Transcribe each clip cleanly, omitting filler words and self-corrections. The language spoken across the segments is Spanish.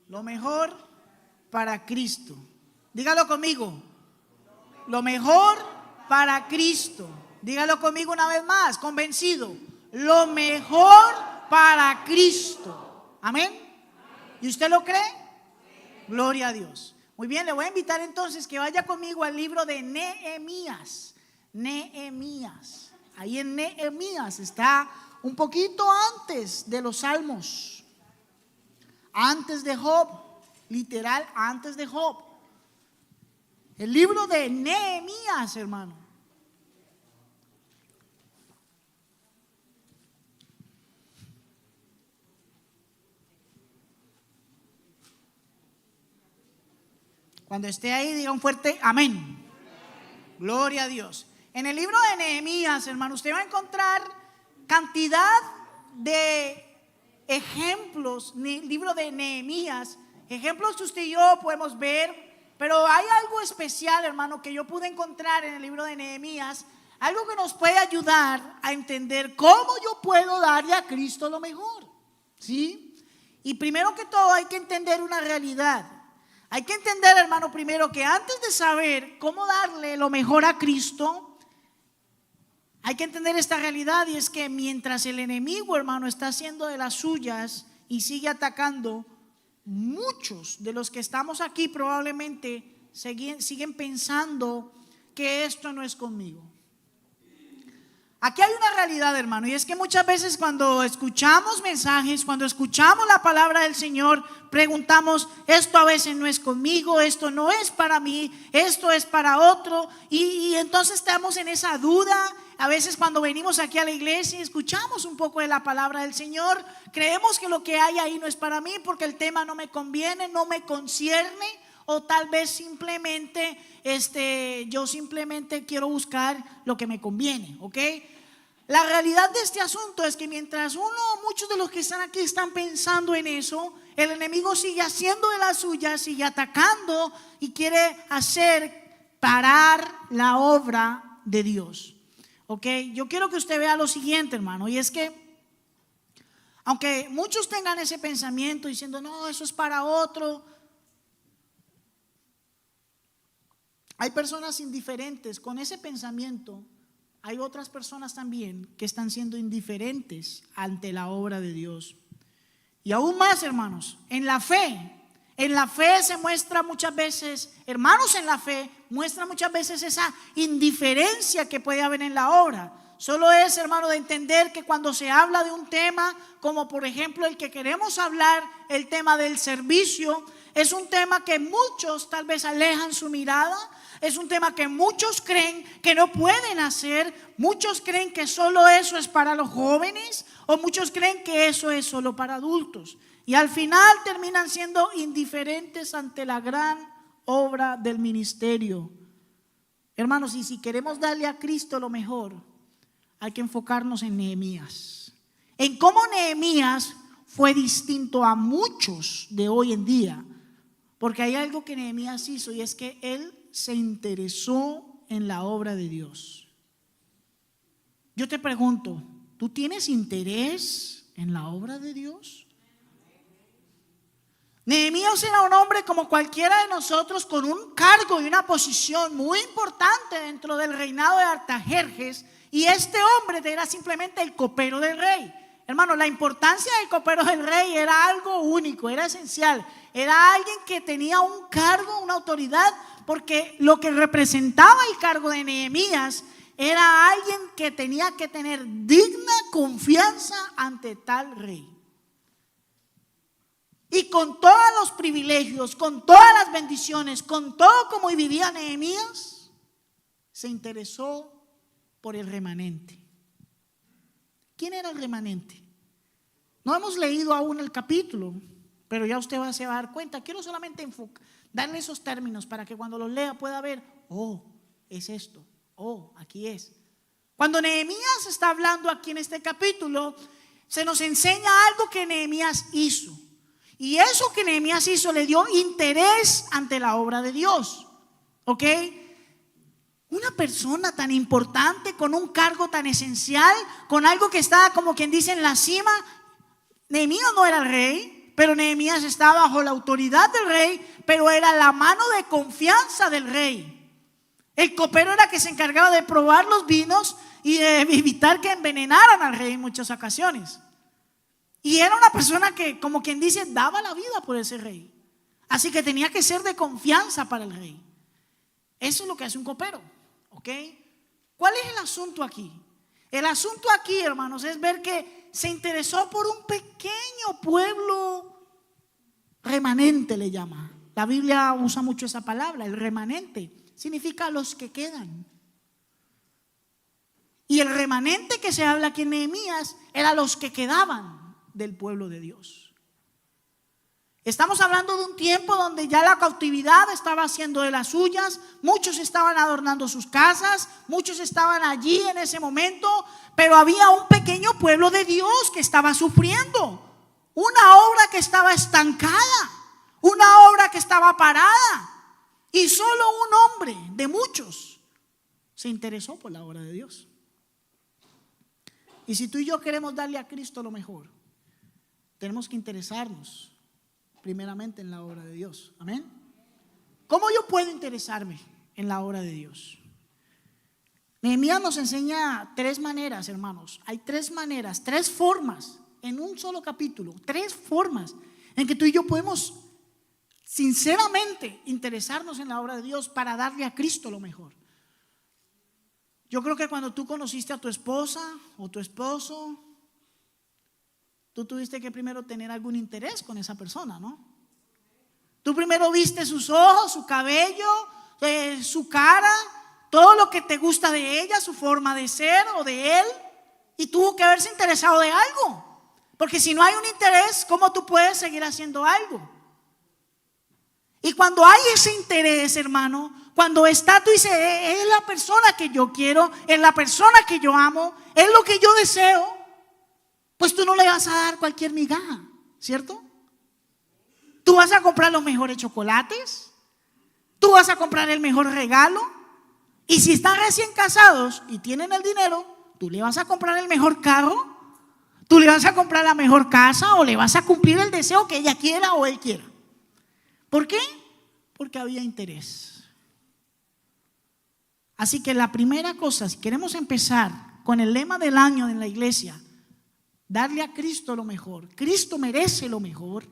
Lo mejor para Cristo. Dígalo conmigo. Lo mejor para Cristo. Dígalo conmigo una vez más, convencido. Lo mejor para Cristo. Amén. ¿Y usted lo cree? Gloria a Dios. Muy bien, le voy a invitar entonces que vaya conmigo al libro de Nehemías. Nehemías. Ahí en Nehemías está un poquito antes de los Salmos. Antes de Job. Literal, antes de Job. El libro de Nehemías, hermano. Cuando esté ahí, diga un fuerte amén. Gloria a Dios. En el libro de Nehemías, hermano, usted va a encontrar cantidad de ejemplos. Libro de Nehemías, ejemplos que usted y yo podemos ver. Pero hay algo especial, hermano, que yo pude encontrar en el libro de Nehemías. Algo que nos puede ayudar a entender cómo yo puedo darle a Cristo lo mejor. ¿Sí? Y primero que todo hay que entender una realidad. Hay que entender, hermano, primero que antes de saber cómo darle lo mejor a Cristo, hay que entender esta realidad, y es que mientras el enemigo, hermano, está haciendo de las suyas y sigue atacando, muchos de los que estamos aquí probablemente siguen pensando que esto no es conmigo. Aquí hay una realidad, hermano, y es que muchas veces cuando escuchamos mensajes, cuando escuchamos la palabra del Señor, preguntamos: esto a veces no es conmigo, esto no es para mí, esto es para otro, y entonces estamos en esa duda. A veces cuando venimos aquí a la iglesia y escuchamos un poco de la palabra del Señor, creemos que lo que hay ahí no es para mí porque el tema no me conviene, no me concierne, o tal vez simplemente yo simplemente quiero buscar lo que me conviene, ¿ok? La realidad de este asunto es que mientras muchos de los que están aquí están pensando en eso, el enemigo sigue haciendo de las suyas, sigue atacando y quiere hacer parar la obra de Dios. Ok, yo quiero que usted vea lo siguiente, hermano, y es que aunque muchos tengan ese pensamiento diciendo: no, eso es para otro, hay personas indiferentes con ese pensamiento. Hay otras personas también que están siendo indiferentes ante la obra de Dios. Y aún más, hermanos, en la fe se muestra muchas veces, hermanos, en la fe muestra muchas veces esa indiferencia que puede haber en la obra. Solo es, hermano, de entender que cuando se habla de un tema, como por ejemplo el que queremos hablar, el tema del servicio, es un tema que muchos tal vez alejan su mirada. Es un tema que muchos creen que no pueden hacer. Muchos creen que solo eso es para los jóvenes, o muchos creen que eso es solo para adultos. Y al final terminan siendo indiferentes ante la gran obra del ministerio. Hermanos, y si queremos darle a Cristo lo mejor, hay que enfocarnos en Nehemías. En cómo Nehemías fue distinto a muchos de hoy en día. Porque hay algo que Nehemías hizo, y es que él se interesó en la obra de Dios. Yo te pregunto, ¿tú tienes interés en la obra de Dios? Nehemías era un hombre como cualquiera de nosotros, con un cargo y una posición muy importante dentro del reinado de Artajerjes, y este hombre era simplemente el copero del rey. Hermano, la importancia del copero del rey era algo único, era esencial. Era alguien que tenía un cargo, una autoridad, porque lo que representaba el cargo de Nehemías era alguien que tenía que tener digna confianza ante tal rey. Y con todos los privilegios, con todas las bendiciones, con todo como vivía Nehemías, se interesó por el remanente. ¿Quién era el remanente? No hemos leído aún el capítulo, pero ya usted se va a dar cuenta. Quiero solamente darle esos términos para que cuando los lea pueda ver: oh, es esto, oh, aquí es. Cuando Nehemías está hablando aquí en este capítulo, se nos enseña algo que Nehemías hizo. Y eso que Nehemías hizo le dio interés ante la obra de Dios. ¿Ok? Una persona tan importante, con un cargo tan esencial, con algo que está como quien dice en la cima. Nehemías no era el rey, pero Nehemías estaba bajo la autoridad del rey, pero era la mano de confianza del rey. El copero era que se encargaba de probar los vinos y de evitar que envenenaran al rey en muchas ocasiones. Y era una persona que, como quien dice, daba la vida por ese rey. Así que tenía que ser de confianza para el rey. Eso es lo que hace un copero, ¿ok? ¿Cuál es el asunto aquí? El asunto aquí, hermanos, es ver que se interesó por un pequeño pueblo remanente, le llama. La Biblia usa mucho esa palabra, el remanente. Significa los que quedan. Y el remanente que se habla aquí en Nehemías era los que quedaban del pueblo de Dios. Estamos hablando de un tiempo donde ya la cautividad estaba haciendo de las suyas. Muchos estaban adornando sus casas, muchos estaban allí en ese momento, pero había un pequeño pueblo de Dios que estaba sufriendo. Una obra que estaba estancada, una obra que estaba parada. Y solo un hombre de muchos se interesó por la obra de Dios. Y si tú y yo queremos darle a Cristo lo mejor, tenemos que interesarnos primeramente en la obra de Dios. Amén. ¿Cómo yo puedo interesarme en la obra de Dios? Nehemías nos enseña tres maneras, hermanos. Hay tres maneras, tres formas en un solo capítulo. Tres formas en que tú y yo podemos sinceramente interesarnos en la obra de Dios para darle a Cristo lo mejor. Yo creo que cuando tú conociste a tu esposa o tu esposo, tú tuviste que primero tener algún interés con esa persona, ¿no? Tú primero viste sus ojos, su cabello, su cara, todo lo que te gusta de ella, su forma de ser o de él, y tuvo que haberse interesado de algo. Porque si no hay un interés, ¿cómo tú puedes seguir haciendo algo? Y cuando hay ese interés, hermano, cuando está, tú dices, es la persona que yo quiero, es la persona que yo amo, es lo que yo deseo, pues tú no le vas a dar cualquier migaja, ¿cierto? Tú vas a comprar los mejores chocolates, tú vas a comprar el mejor regalo, y si están recién casados y tienen el dinero, tú le vas a comprar el mejor carro, tú le vas a comprar la mejor casa, o le vas a cumplir el deseo que ella quiera o él quiera. ¿Por qué? Porque había interés. Así que la primera cosa, si queremos empezar con el lema del año en la iglesia, darle a Cristo lo mejor, Cristo merece lo mejor,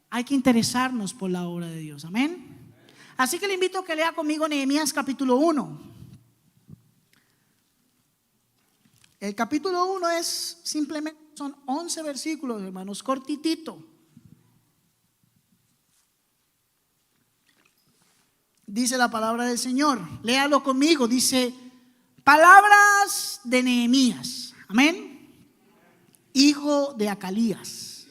hay que interesarnos por la obra de Dios. Amén. Así que le invito a que lea conmigo Nehemías capítulo 1. El capítulo 1 es simplemente, son 11 versículos, hermanos, cortitito. Dice la palabra del Señor, léalo conmigo. Dice: palabras de Nehemías, amén, hijo de Acalías.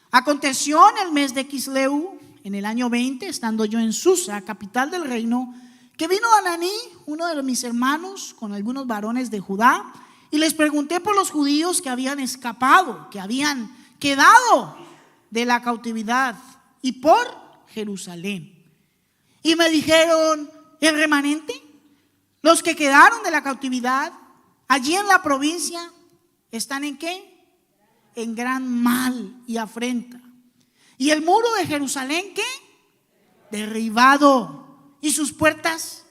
Aconteció en el mes de Quisleu, en el año 20, estando yo en Susa, capital del reino, que vino Ananí, uno de mis hermanos, con algunos varones de Judá, y les pregunté por los judíos que habían escapado, que habían quedado de la cautividad, y por Jerusalén. Y me dijeron: el remanente, los que quedaron de la cautividad allí en la provincia, ¿están en qué? En gran mal y afrenta. Y el muro de Jerusalén, ¿qué? Derribado, y sus puertas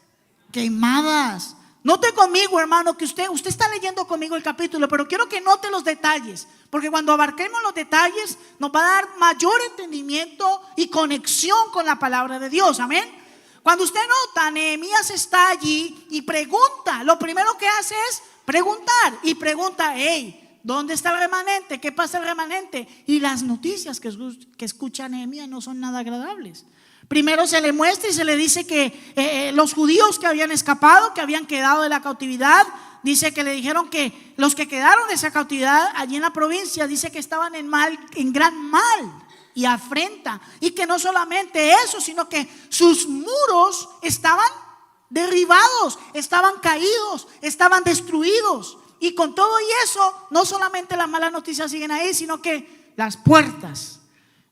quemadas. Note conmigo, hermano, que usted está leyendo conmigo el capítulo, pero quiero que note los detalles, porque cuando abarquemos los detalles nos va a dar mayor entendimiento y conexión con la palabra de Dios. Amén. Cuando usted nota, Nehemías está allí y pregunta. Lo primero que hace es preguntar. Y pregunta: hey, ¿dónde está el remanente? ¿Qué pasa el remanente? Y las noticias que escucha Nehemías no son nada agradables. Primero se le muestra y se le dice que los judíos que habían escapado, que habían quedado de la cautividad, dice que le dijeron que los que quedaron de esa cautividad allí en la provincia, dice que estaban en gran mal y afrenta, y que no solamente eso, sino que sus muros estaban derribados, estaban caídos, estaban destruidos. Y con todo y eso, no solamente las malas noticias siguen ahí, sino que las puertas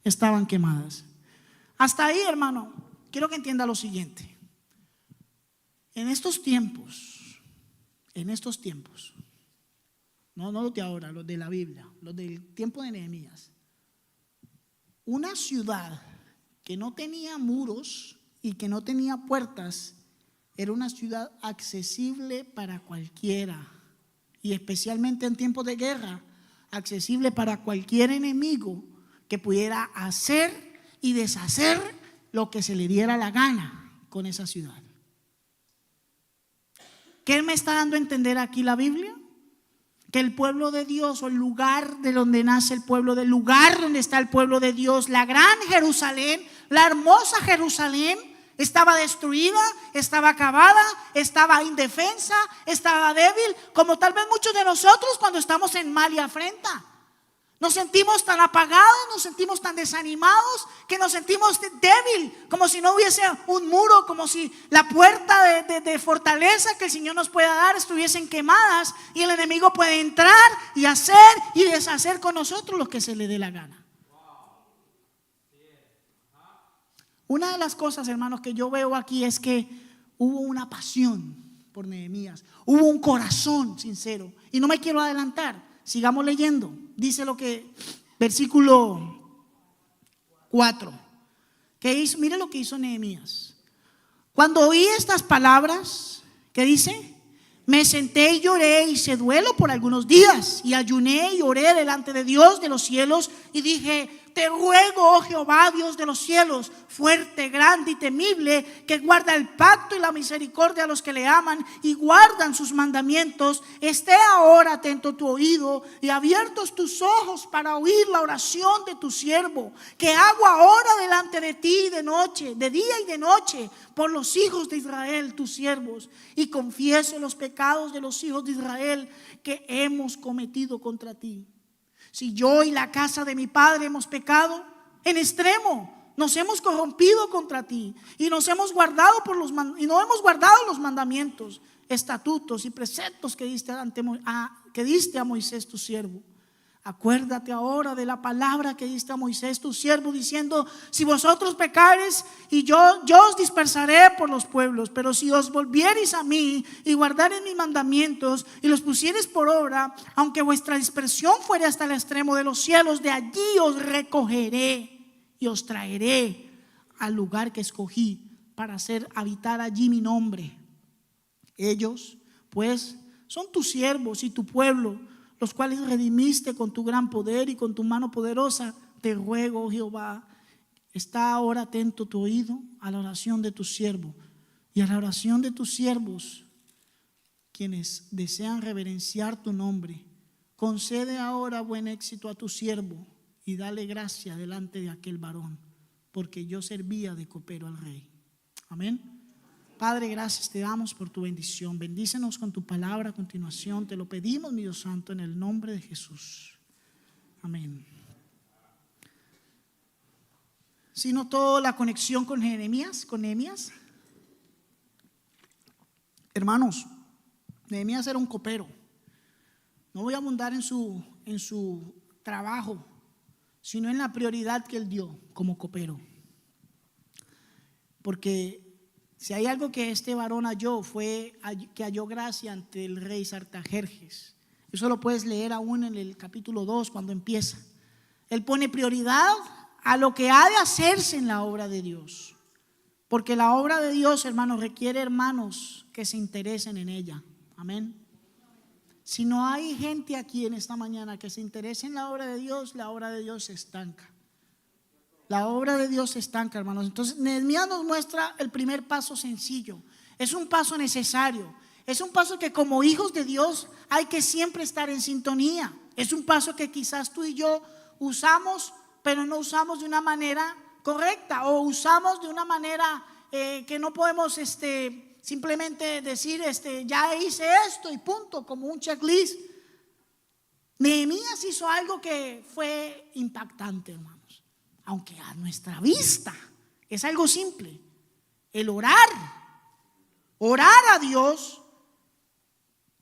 estaban quemadas. Hasta ahí, hermano, quiero que entienda lo siguiente. En estos tiempos, no los de ahora, los de la Biblia, los del tiempo de Nehemías, una ciudad que no tenía muros y que no tenía puertas era una ciudad accesible para cualquiera, y especialmente en tiempos de guerra, accesible para cualquier enemigo que pudiera hacer y deshacer lo que se le diera la gana con esa ciudad. ¿Qué me está dando a entender aquí la Biblia? Que el pueblo de Dios, o el lugar de donde nace el pueblo, del lugar donde está el pueblo de Dios, la gran Jerusalén, la hermosa Jerusalén, estaba destruida, estaba acabada, estaba indefensa, estaba débil, como tal vez muchos de nosotros cuando estamos en mal y afrenta. Nos sentimos tan apagados, nos sentimos tan desanimados, que nos sentimos débil, como si no hubiese un muro, como si la puerta de fortaleza que el Señor nos pueda dar estuviesen quemadas, y el enemigo puede entrar y hacer y deshacer con nosotros lo que se le dé la gana. Una de las cosas, hermanos, que yo veo aquí es que hubo una pasión por Nehemías, hubo un corazón sincero, y no me quiero adelantar. Sigamos leyendo. Dice lo que, versículo 4, que hizo, mire lo que hizo Nehemías. Cuando oí estas palabras, ¿qué dice? Me senté y lloré, hice duelo por algunos días, y ayuné y oré delante de Dios de los cielos, y dije: te ruego, oh Jehová, Dios de los cielos, fuerte, grande y temible, que guarda el pacto y la misericordia a los que le aman y guardan sus mandamientos, esté ahora atento tu oído y abiertos tus ojos para oír la oración de tu siervo, que hago ahora delante de ti de noche, de día y de noche, por los hijos de Israel, tus siervos, y confieso los pecados de los hijos de Israel que hemos cometido contra ti. Si yo y la casa de mi padre hemos pecado en extremo, nos hemos corrompido contra ti y nos hemos guardado y no hemos guardado los mandamientos, estatutos y preceptos que diste a Moisés tu siervo. Acuérdate ahora de la palabra que diste a Moisés tu siervo, diciendo: si vosotros pecareis, y yo os dispersaré por los pueblos, pero si os volviereis a mí y guardareis mis mandamientos y los pusiereis por obra, aunque vuestra dispersión fuere hasta el extremo de los cielos, de allí os recogeré y os traeré al lugar que escogí para hacer habitar allí mi nombre. Ellos pues son tus siervos y tu pueblo, los cuales redimiste con tu gran poder y con tu mano poderosa. Te ruego, oh Jehová, está ahora atento tu oído a la oración de tu siervo y a la oración de tus siervos, quienes desean reverenciar tu nombre. Concede ahora buen éxito a tu siervo y dale gracia delante de aquel varón, porque yo servía de copero al rey. Amén. Padre, gracias te damos por tu bendición. Bendícenos con tu palabra a continuación. Te lo pedimos, mi Dios santo, en el nombre de Jesús. Amén. ¿Sí notó la conexión con Nehemías? Hermanos, Nehemías era un copero. No voy a abundar en su trabajo, sino en la prioridad que él dio como copero. Porque si hay algo que este varón halló, fue que halló gracia ante el rey Sartajerjes. Eso lo puedes leer aún en el capítulo 2 cuando empieza. Él pone prioridad a lo que ha de hacerse en la obra de Dios, porque la obra de Dios, hermanos, requiere hermanos que se interesen en ella. Amén. Si no hay gente aquí en esta mañana que se interese en la obra de Dios se estanca. La obra de Dios se estanca, hermanos. Entonces Nehemías nos muestra el primer paso sencillo. Es un paso necesario. Es un paso que como hijos de Dios hay que siempre estar en sintonía. Es un paso que quizás tú y yo usamos, pero no usamos de una manera correcta, o usamos de una manera que no podemos simplemente decir ya hice esto y punto, como un checklist. Nehemías hizo algo que fue impactante, hermano. Aunque a nuestra vista es algo simple, el orar a Dios.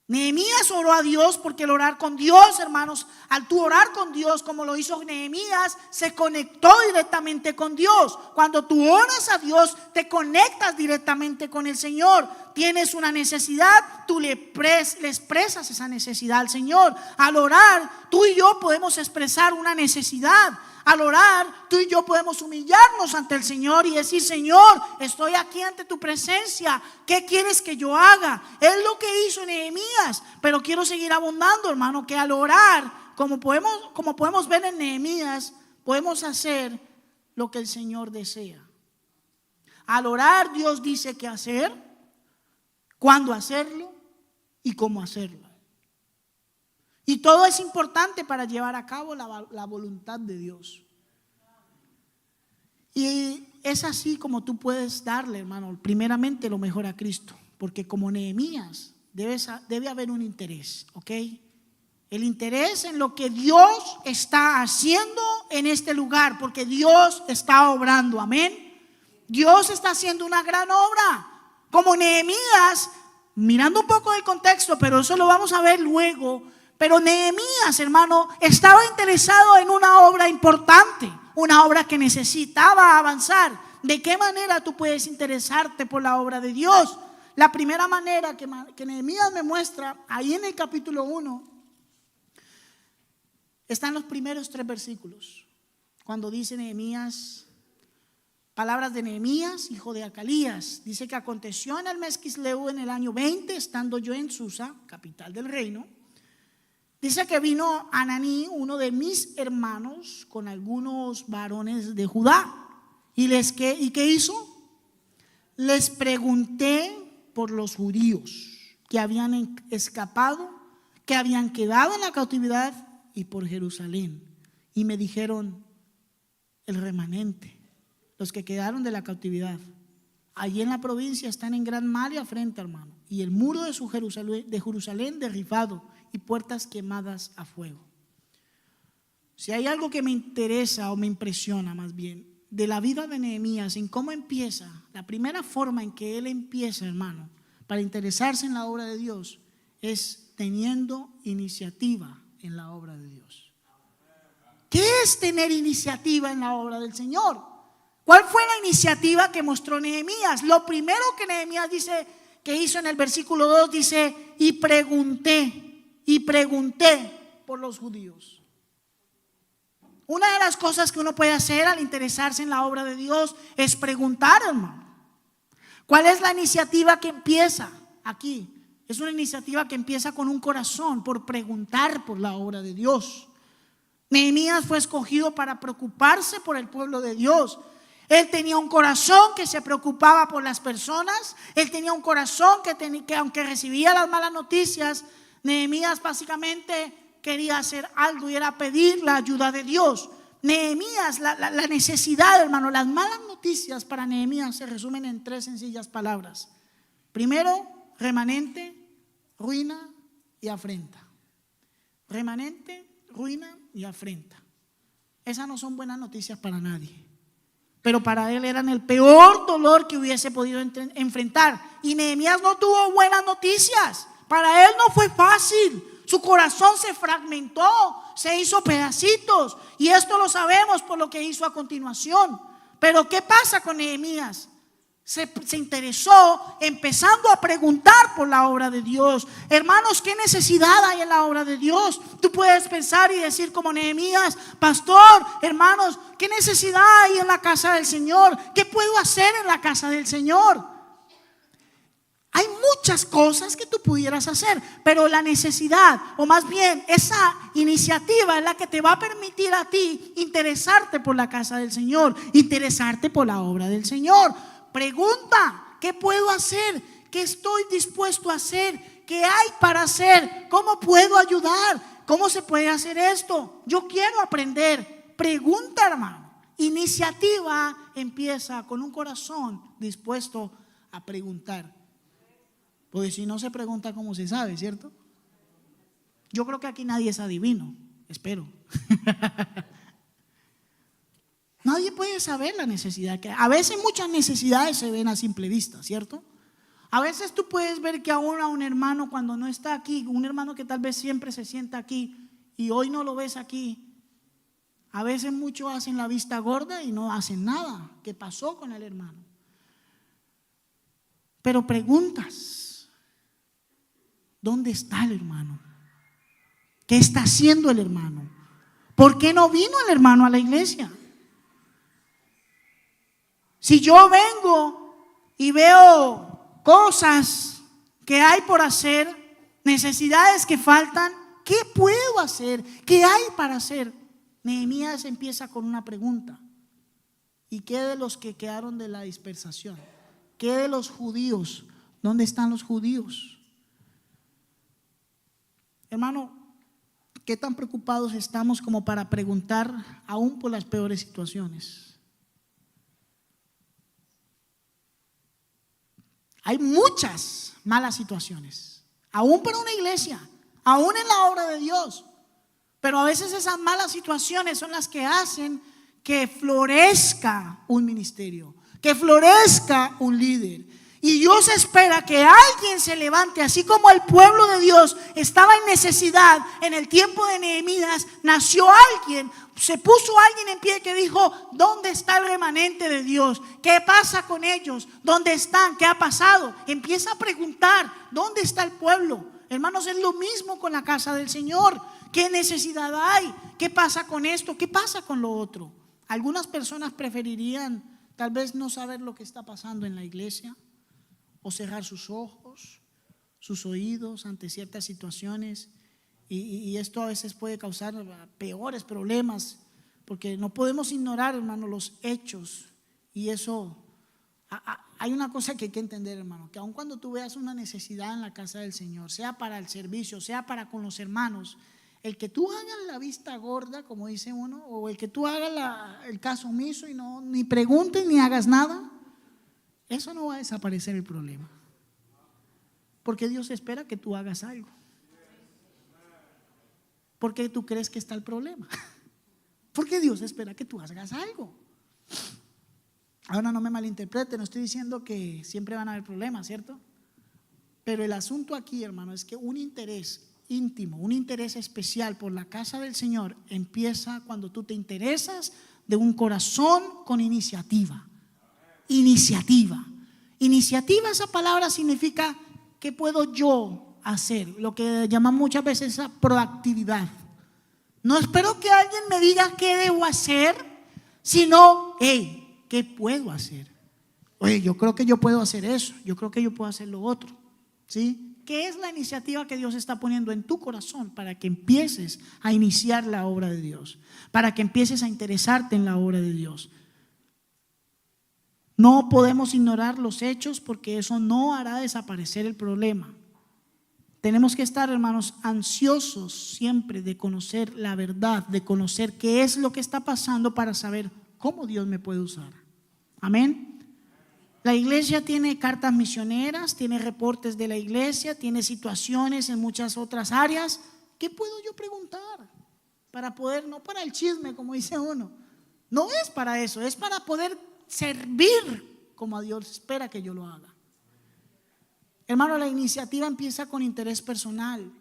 Nehemías oró a Dios, porque el orar con Dios, hermanos, al tú orar con Dios como lo hizo Nehemías, se conectó directamente con Dios. Cuando tú oras a Dios, te conectas directamente con el Señor. Tienes una necesidad, tú le expresas esa necesidad al Señor. Al orar, tú y yo podemos expresar una necesidad. Al orar, tú y yo podemos humillarnos ante el Señor y decir: Señor, estoy aquí ante tu presencia, ¿qué quieres que yo haga? Es lo que hizo Nehemías, pero quiero seguir abundando, hermano, que al orar, como podemos ver en Nehemías, podemos hacer lo que el Señor desea. Al orar, Dios dice qué hacer, cuándo hacerlo y cómo hacerlo. Y todo es importante para llevar a cabo la voluntad de Dios. Y es así como tú puedes darle, hermano, primeramente lo mejor a Cristo. Porque como Nehemías debe haber un interés, ¿ok? El interés en lo que Dios está haciendo en este lugar, porque Dios está obrando, amén. Dios está haciendo una gran obra. Como Nehemías, mirando un poco del contexto, pero eso lo vamos a ver luego. Pero Nehemías, hermano, estaba interesado en una obra importante, una obra que necesitaba avanzar. ¿De qué manera tú puedes interesarte por la obra de Dios? La primera manera que Nehemías me muestra, ahí en el capítulo 1, están los primeros 3 versículos. Cuando dice Nehemías, palabras de Nehemías, hijo de Acalías, dice que aconteció en el mes Quisleu en el año 20, estando yo en Susa, capital del reino. Dice que vino Ananí, uno de mis hermanos, con algunos varones de Judá. ¿Y qué hizo? Les pregunté por los judíos que habían escapado, que habían quedado en la cautividad, y por Jerusalén. Y me dijeron: el remanente, los que quedaron de la cautividad, allí en la provincia están en gran mal y afrenta, hermano. Y el muro de Jerusalén derribado y puertas quemadas a fuego. Si hay algo que me interesa o me impresiona más bien de la vida de Nehemías, en cómo empieza, la primera forma en que él empieza, hermano, para interesarse en la obra de Dios, es teniendo iniciativa en la obra de Dios. ¿Qué es tener iniciativa en la obra del Señor? ¿Cuál fue la iniciativa que mostró Nehemías? Lo primero que Nehemías dice que hizo en el versículo 2, dice: y pregunté por los judíos. Una de las cosas que uno puede hacer al interesarse en la obra de Dios es preguntar, hermano. ¿Cuál es la iniciativa que empieza aquí? Es una iniciativa que empieza con un corazón, por preguntar por la obra de Dios. Nehemías fue escogido para preocuparse por el pueblo de Dios. Él tenía un corazón que se preocupaba por las personas. Él tenía un corazón que aunque recibía las malas noticias, Nehemías básicamente quería hacer algo, y era pedir la ayuda de Dios. Nehemías, la necesidad, hermano, las malas noticias para Nehemías se resumen en 3 sencillas palabras. Primero, remanente, ruina y afrenta. Remanente, ruina y afrenta. Esas no son buenas noticias para nadie, pero para él eran el peor dolor que hubiese podido enfrentar. Y Nehemías no tuvo buenas noticias. Para él no fue fácil. Su corazón se fragmentó, se hizo pedacitos, y esto lo sabemos por lo que hizo a continuación. Pero ¿qué pasa con Nehemías? Se interesó, empezando a preguntar por la obra de Dios. Hermanos, ¿qué necesidad hay en la obra de Dios? Tú puedes pensar y decir como Nehemías: pastor, hermanos, ¿qué necesidad hay en la casa del Señor? ¿Qué puedo hacer en la casa del Señor? Hay muchas cosas que tú pudieras hacer, pero la necesidad, o más bien esa iniciativa, es la que te va a permitir a ti interesarte por la casa del Señor, interesarte por la obra del Señor. Pregunta: ¿qué puedo hacer? ¿Qué estoy dispuesto a hacer? ¿Qué hay para hacer? ¿Cómo puedo ayudar? ¿Cómo se puede hacer esto? Yo quiero aprender. Pregunta, hermano. Iniciativa empieza con un corazón dispuesto a preguntar. Porque si no se pregunta, ¿cómo se sabe, cierto? Yo creo que aquí nadie es adivino, espero. Nadie puede saber la necesidad que hay. A veces muchas necesidades se ven a simple vista, ¿cierto? A veces tú puedes ver que aún a un hermano, cuando no está aquí, un hermano que tal vez siempre se sienta aquí y hoy no lo ves aquí, a veces muchos hacen la vista gorda y no hacen nada. ¿Qué pasó con el hermano? Pero preguntas: ¿dónde está el hermano? ¿Qué está haciendo el hermano? ¿Por qué no vino el hermano a la iglesia? Si yo vengo y veo cosas que hay por hacer, necesidades que faltan, ¿qué puedo hacer? ¿Qué hay para hacer? Nehemías empieza con una pregunta. ¿Y qué de los que quedaron de la dispersación? ¿Qué de los judíos? ¿Dónde están los judíos? Hermano, ¿qué tan preocupados estamos como para preguntar aún por las peores situaciones? Hay muchas malas situaciones, aún para una iglesia, aún en la obra de Dios. Pero a veces esas malas situaciones son las que hacen que florezca un ministerio, que florezca un líder. Y Dios espera que alguien se levante, así como el pueblo de Dios estaba en necesidad en el tiempo de Nehemías. Nació alguien, se puso alguien en pie que dijo: ¿dónde está el remanente de Dios? ¿Qué pasa con ellos? ¿Dónde están? ¿Qué ha pasado? Empieza a preguntar: ¿dónde está el pueblo? Hermanos, es lo mismo con la casa del Señor. ¿Qué necesidad hay? ¿Qué pasa con esto? ¿Qué pasa con lo otro? Algunas personas preferirían tal vez no saber lo que está pasando en la iglesia, o cerrar sus ojos, sus oídos ante ciertas situaciones, y esto a veces puede causar peores problemas, porque no podemos ignorar, hermano, los hechos. Y eso, hay una cosa que hay que entender, hermano, que aun cuando tú veas una necesidad en la casa del Señor, sea para el servicio, sea para con los hermanos, el que tú hagas la vista gorda, como dice uno, o el que tú hagas el caso omiso y no ni preguntes ni hagas nada, eso no va a desaparecer el problema. Porque Dios espera que tú hagas algo. ¿Por qué tú crees que está el problema? Porque Dios espera que tú hagas algo. Ahora no me malinterprete, no estoy diciendo que siempre van a haber problemas, ¿cierto? Pero el asunto aquí, hermano, es que un interés íntimo, un interés especial por la casa del Señor empieza cuando tú te interesas de un corazón con iniciativa. Iniciativa. Iniciativa, esa palabra significa ¿qué puedo yo hacer? Lo que llaman muchas veces esa proactividad. No espero que alguien me diga qué debo hacer, sino, hey, ¿qué puedo hacer? Oye, yo creo que yo puedo hacer eso, yo creo que yo puedo hacer lo otro, ¿sí? ¿Qué es la iniciativa que Dios está poniendo en tu corazón para que empieces a iniciar la obra de Dios? Para que empieces a interesarte en la obra de Dios. No podemos ignorar los hechos porque eso no hará desaparecer el problema. Tenemos que estar, hermanos, ansiosos siempre de conocer la verdad, de conocer qué es lo que está pasando para saber cómo Dios me puede usar. Amén. La iglesia tiene cartas misioneras, tiene reportes de la iglesia, tiene situaciones en muchas otras áreas. ¿Qué puedo yo preguntar? Para poder, no para el chisme como dice uno, no es para eso, es para poder servir como a Dios espera que yo lo haga. Hermano, la iniciativa empieza con interés personal.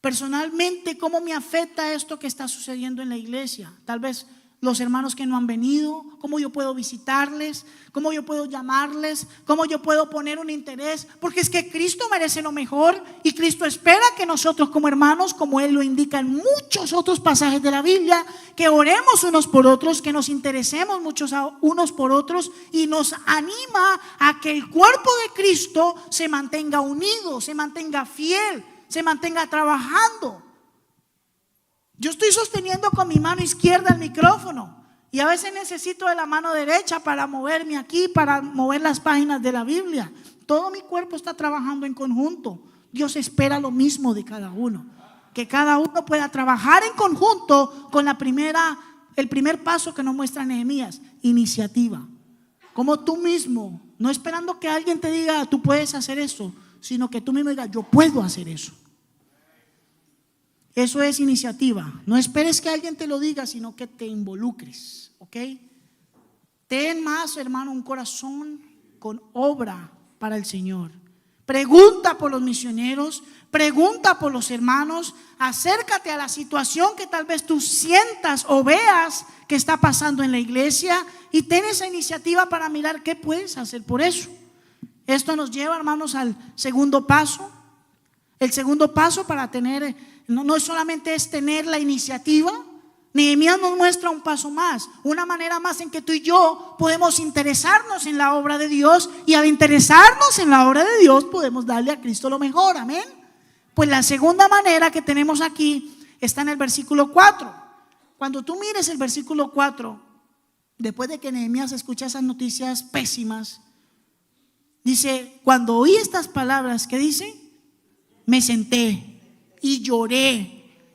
Personalmente, ¿cómo me afecta esto que está sucediendo en la iglesia? Tal vez los hermanos que no han venido, cómo yo puedo visitarles, cómo yo puedo llamarles, cómo yo puedo poner un interés, porque es que Cristo merece lo mejor y Cristo espera que nosotros como hermanos, como Él lo indica en muchos otros pasajes de la Biblia, que oremos unos por otros, que nos interesemos muchos unos por otros, y nos anima a que el cuerpo de Cristo se mantenga unido, se mantenga fiel, se mantenga trabajando. Yo estoy sosteniendo con mi mano izquierda el micrófono y a veces necesito de la mano derecha para moverme aquí, para mover las páginas de la Biblia. Todo mi cuerpo está trabajando en conjunto. Dios espera lo mismo de cada uno, que cada uno pueda trabajar en conjunto con el primer paso que nos muestra Nehemías: iniciativa. Como tú mismo, no esperando que alguien te diga tú puedes hacer eso, sino que tú mismo digas yo puedo hacer eso. Eso es iniciativa. No esperes que alguien te lo diga, sino que te involucres, ¿ok? Ten más, hermano, un corazón con obra para el Señor. Pregunta por los misioneros, pregunta por los hermanos, acércate a la situación que tal vez tú sientas o veas que está pasando en la iglesia y ten esa iniciativa para mirar qué puedes hacer por eso. Esto nos lleva, hermanos, al segundo paso. El segundo paso para tener, no solamente es tener la iniciativa, Nehemías nos muestra un paso más, una manera más en que tú y yo podemos interesarnos en la obra de Dios, y al interesarnos en la obra de Dios podemos darle a Cristo lo mejor, amén. Pues la segunda manera que tenemos aquí está en el versículo 4. Cuando tú mires el versículo 4, después de que Nehemías escucha esas noticias pésimas, dice: cuando oí estas palabras, ¿qué dice? Me senté y lloré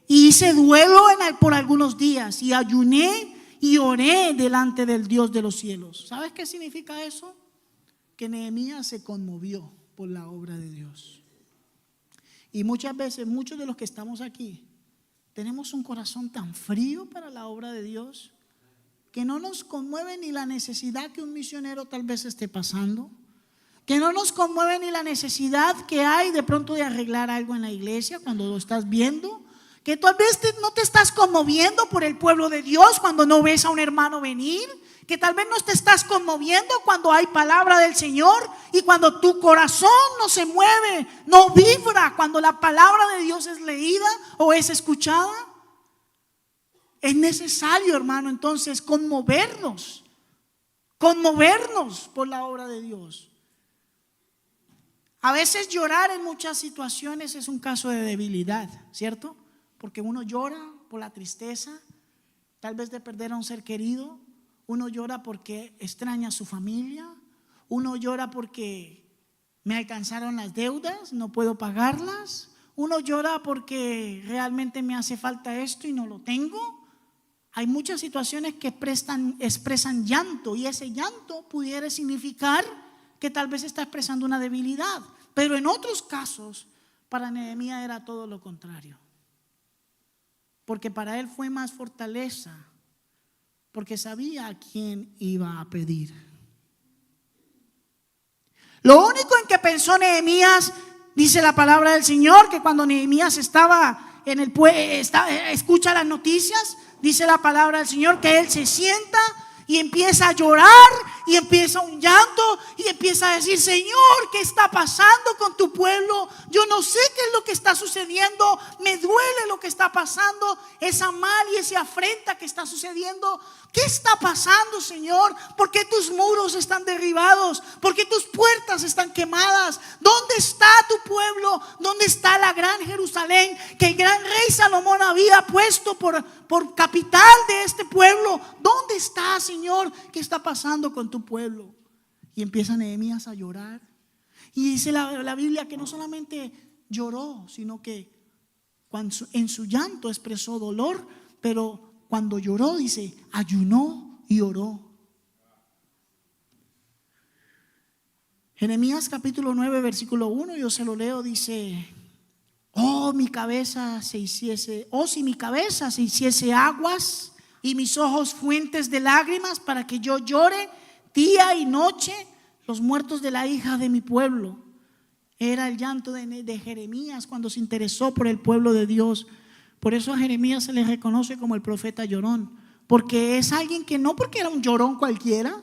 y hice duelo por algunos días, y ayuné y oré delante del Dios de los cielos. ¿Sabes qué significa eso? Que Nehemías se conmovió por la obra de Dios. Y muchas veces, muchos de los que estamos aquí, tenemos un corazón tan frío para la obra de Dios, que no nos conmueve ni la necesidad que un misionero tal vez esté pasando, que no nos conmueve ni la necesidad que hay de pronto de arreglar algo en la iglesia cuando lo estás viendo, que tal vez no te estás conmoviendo por el pueblo de Dios cuando no ves a un hermano venir, que tal vez no te estás conmoviendo cuando hay palabra del Señor y cuando tu corazón no se mueve, no vibra cuando la palabra de Dios es leída o es escuchada. Es necesario, hermano, entonces conmovernos por la obra de Dios. A veces llorar en muchas situaciones es un caso de debilidad, ¿cierto? Porque uno llora por la tristeza, tal vez de perder a un ser querido. Uno llora porque extraña a su familia. Uno llora porque me alcanzaron las deudas, no puedo pagarlas. Uno llora porque realmente me hace falta esto y no lo tengo. Hay muchas situaciones que expresan llanto, y ese llanto pudiera significar que tal vez está expresando una debilidad. Pero en otros casos, para Nehemías era todo lo contrario. Porque para él fue más fortaleza, porque sabía a quién iba a pedir. Lo único en que pensó Nehemías, dice la palabra del Señor, que cuando Nehemías estaba en el escucha las noticias, dice la palabra del Señor que él se sienta y empieza a llorar, y empieza un llanto, y empieza a decir: Señor, ¿qué está pasando con tu pueblo? Yo no sé qué es lo que está sucediendo, me duele lo que está pasando, esa mal y esa afrenta que está sucediendo. ¿Qué está pasando, Señor? ¿Por qué tus muros están derribados? ¿Por qué tus puertas están quemadas? ¿Dónde está tu pueblo? ¿Dónde está la gran Jerusalén que el gran rey Salomón había puesto por capital de este pueblo? ¿Dónde está, Señor? ¿Qué está pasando con tu pueblo? Y empieza Nehemías a llorar. Y dice la Biblia que no solamente lloró, sino que en su llanto expresó dolor, pero cuando lloró, dice, ayunó y oró. Jeremías capítulo 9 versículo 1, yo se lo leo, dice: si mi cabeza se hiciese aguas y mis ojos fuentes de lágrimas, para que yo llore día y noche los muertos de la hija de mi pueblo. Era el llanto de Jeremías cuando se interesó por el pueblo de Dios. Por eso a Jeremías se le reconoce como el profeta llorón, porque es alguien que no porque era un llorón cualquiera,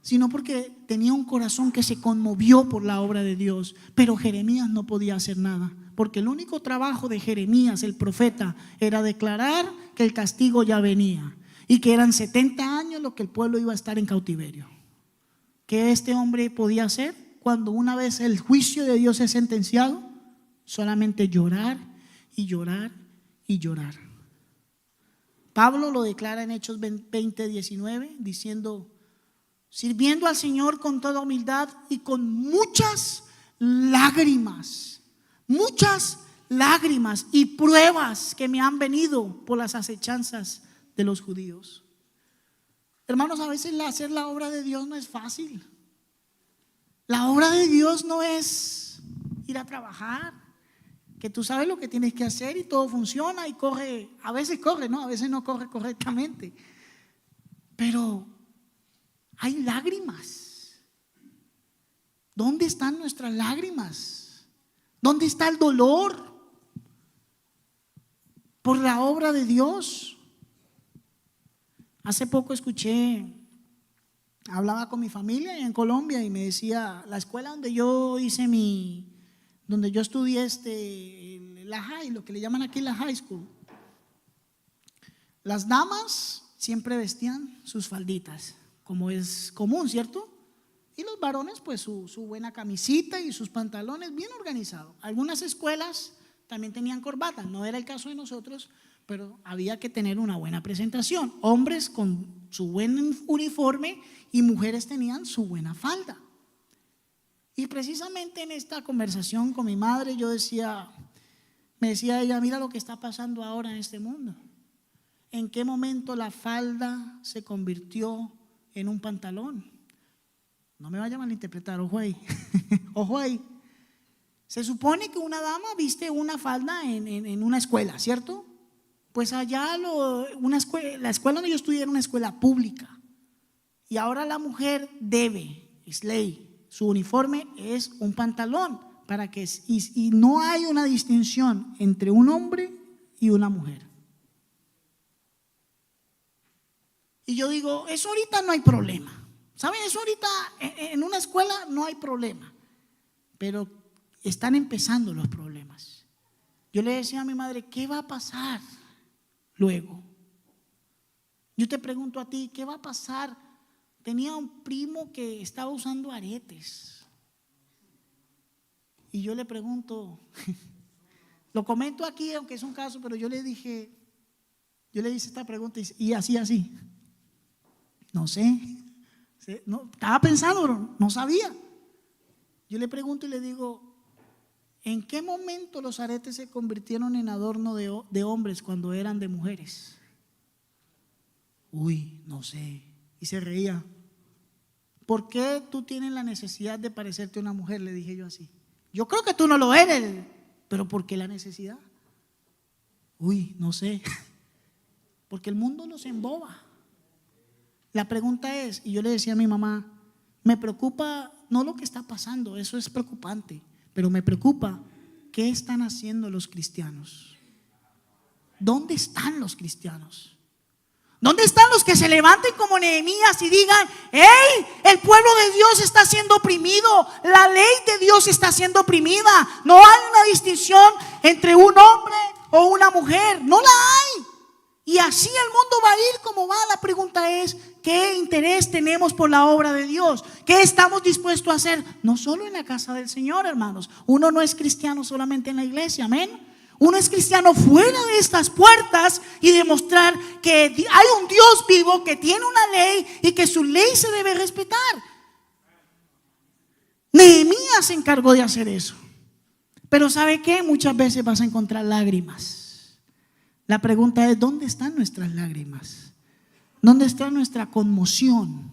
sino porque tenía un corazón que se conmovió por la obra de Dios. Pero Jeremías no podía hacer nada, porque el único trabajo de Jeremías, el profeta, era declarar que el castigo ya venía y que eran 70 años lo que el pueblo iba a estar en cautiverio. ¿Qué este hombre podía hacer cuando una vez el juicio de Dios es sentenciado? Solamente llorar y llorar y llorar. Pablo lo declara en Hechos 20:19, diciendo: sirviendo al Señor con toda humildad y con muchas lágrimas y pruebas que me han venido por las acechanzas de los judíos. Hermanos, a veces hacer la obra de Dios no es fácil. La obra de Dios no es ir a trabajar, que tú sabes lo que tienes que hacer y todo funciona y corre. A veces corre, ¿no? A veces no corre correctamente. Pero hay lágrimas. ¿Dónde están nuestras lágrimas? ¿Dónde está el dolor por la obra de Dios? Hace poco hablaba con mi familia en Colombia y me decía: la escuela donde yo estudié lo que le llaman aquí la high school, Las damas siempre vestían sus falditas, como es común, ¿cierto? Y los varones pues su buena camisita y sus pantalones bien organizados. Algunas escuelas también tenían corbata, no era el caso de nosotros, pero había que tener una buena presentación. Hombres con su buen uniforme y mujeres tenían su buena falda. Y precisamente en esta conversación con mi madre yo me decía ella, mira lo que está pasando ahora en este mundo. ¿En qué momento la falda se convirtió en un pantalón? No me vaya a malinterpretar, ojo ahí. Ojo ahí. Se supone que una dama viste una falda en una escuela, ¿cierto? Pues allá la escuela donde yo estudié era una escuela pública. Y ahora la mujer debe, es ley, su uniforme es un pantalón y no hay una distinción entre un hombre y una mujer. Y yo digo, eso ahorita no hay problema. ¿Saben? Eso ahorita en una escuela no hay problema. Pero están empezando los problemas. Yo le decía a mi madre, ¿qué va a pasar luego? Yo te pregunto a ti, ¿qué va a pasar? Tenía un primo que estaba usando aretes. Y yo le pregunto, lo comento aquí, aunque es un caso, pero yo le hice esta pregunta y así. No sé, no, estaba pensando, no sabía. Yo le pregunto y le digo, ¿en qué momento los aretes se convirtieron en adorno de hombres cuando eran de mujeres? Uy, no sé. Y se reía. ¿Por qué tú tienes la necesidad de parecerte a una mujer? Le dije yo así. Yo creo que tú no lo eres, pero ¿por qué la necesidad? Uy, no sé. Porque el mundo nos emboba. La pregunta es, y yo le decía a mi mamá, me preocupa no lo que está pasando, eso es preocupante, pero me preocupa qué están haciendo los cristianos. ¿Dónde están los cristianos? ¿Dónde están los que se levanten como Nehemías y digan, hey, el pueblo de Dios está siendo oprimido, la ley de Dios está siendo oprimida, no hay una distinción entre un hombre o una mujer, no la hay? Y así el mundo va a ir como va. La pregunta es, ¿qué interés tenemos por la obra de Dios? ¿Qué estamos dispuestos a hacer? No solo en la casa del Señor, hermanos. Uno no es cristiano solamente en la iglesia, amén. Uno es cristiano fuera de estas puertas y demostrar que hay un Dios vivo que tiene una ley y que su ley se debe respetar. Nehemías se encargó de hacer eso. Pero ¿sabe qué? Muchas veces vas a encontrar lágrimas. La pregunta es, ¿dónde están nuestras lágrimas? ¿Dónde está nuestra conmoción?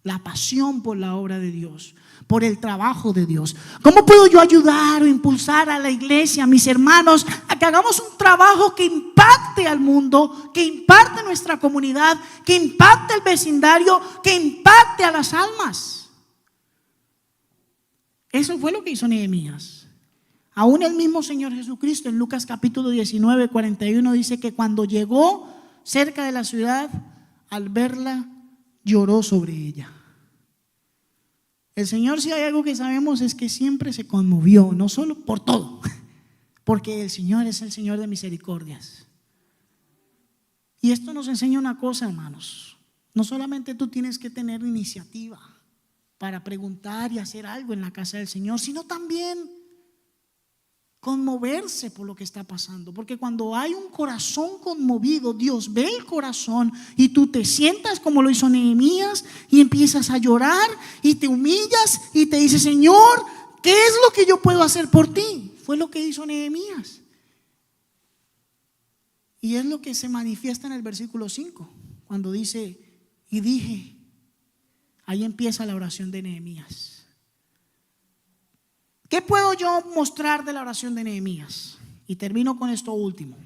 La pasión por la obra de Dios, por el trabajo de Dios. ¿Cómo puedo yo ayudar o impulsar a la iglesia, a mis hermanos, a que hagamos un trabajo que impacte al mundo, que impacte nuestra comunidad, que impacte el vecindario, que impacte a las almas? Eso fue lo que hizo Nehemías. Aún el mismo Señor Jesucristo en Lucas capítulo 19, 41 dice que cuando llegó cerca de la ciudad, al verla, lloró sobre ella. El Señor, si hay algo que sabemos, es que siempre se conmovió, no solo por todo, porque el Señor es el Señor de misericordias. Y esto nos enseña una cosa, hermanos. No solamente tú tienes que tener iniciativa para preguntar y hacer algo en la casa del Señor, sino también conmoverse por lo que está pasando. Porque cuando hay un corazón conmovido, Dios ve el corazón y tú te sientas como lo hizo Nehemías y empiezas a llorar y te humillas y te dices, Señor, ¿qué es lo que yo puedo hacer por ti? Fue lo que hizo Nehemías. Y es lo que se manifiesta en el versículo 5, cuando dice, y dije, ahí empieza la oración de Nehemías. ¿Qué puedo yo mostrar de la oración de Nehemías? Y termino con esto último.